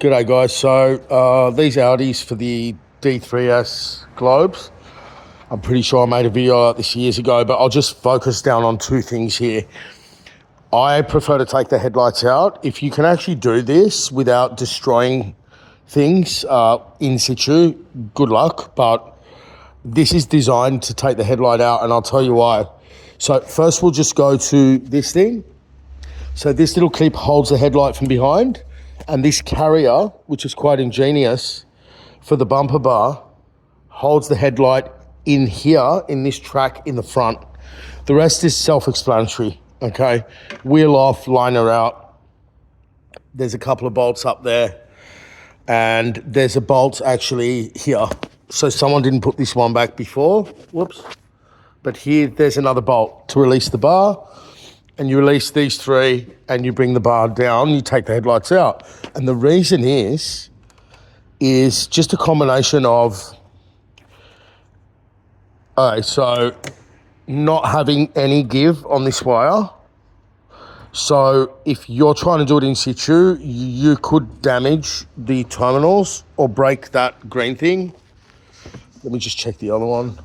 G'day guys, so these Audis for the D3S Globes, I'm pretty sure I made a video like this years ago, but I'll just focus down on two things here. I prefer to take the headlights out. If you can actually do this without destroying things in situ, good luck, but this is designed to take the headlight out, and I'll tell you why. So first we'll just go to this thing. So this little clip holds the headlight from behind, and this carrier, which is quite ingenious for the bumper bar, holds the headlight in here, in this track in the front. The rest is self-explanatory, okay? Wheel off, liner out. There's a couple of bolts up there, and there's a bolt actually here. So someone didn't put this one back before, whoops. But here, there's another bolt to release the bar, and you release these three and you bring the bar down, you take the headlights out. And the reason is just a combination of, so not having any give on this wire. So if you're trying to do it in situ, you could damage the terminals or break that green thing. Let me just check the other one.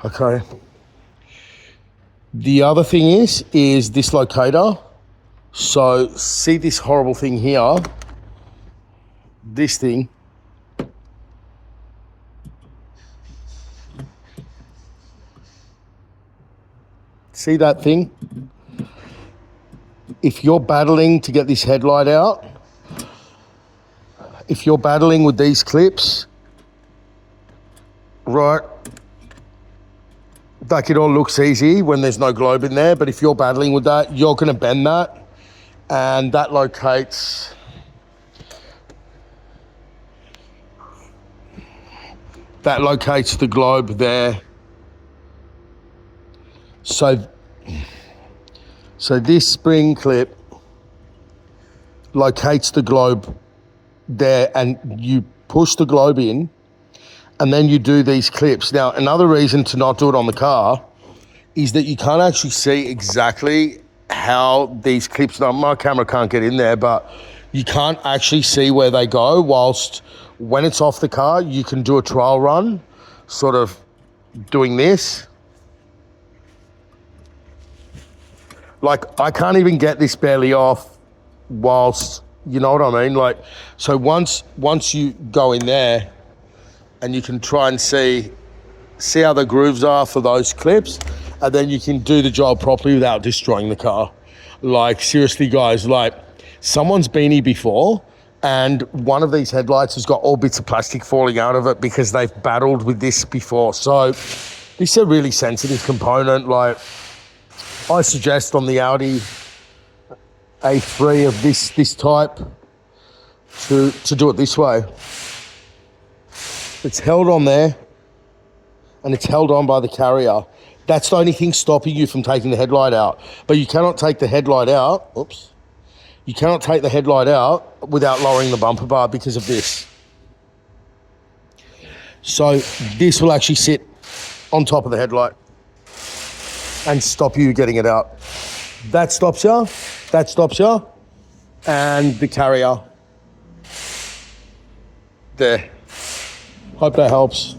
Okay. The other thing is this locator. So see this horrible thing here, this thing. See that thing? If you're battling to get this headlight out, if you're battling with these clips, right, like it all looks easy when there's no globe in there, but if you're battling with that, you're gonna bend that, and that locates the globe there. So this spring clip locates the globe there, and you push the globe in, and then you do these clips. Now, another reason to not do it on the car is that you can't actually see exactly how these clips, now my camera can't get in there, but you can't actually see where they go, whilst when it's off the car, you can do a trial run, sort of doing this. Like, I can't even get this barely off whilst, you know what I mean? Like, so once you go in there, and you can try and see how the grooves are for those clips, and then you can do the job properly without destroying the car. Like, seriously guys, like, someone's been here before and one of these headlights has got all bits of plastic falling out of it because they've battled with this before. So this is a really sensitive component. Like, I suggest on the Audi A3 of this type to do it this way. It's held on there, and it's held on by the carrier. That's the only thing stopping you from taking the headlight out. But you cannot take the headlight out, oops. You cannot take the headlight out without lowering the bumper bar because of this. So this will actually sit on top of the headlight and stop you getting it out. That stops you, and the carrier there. Hope that helps.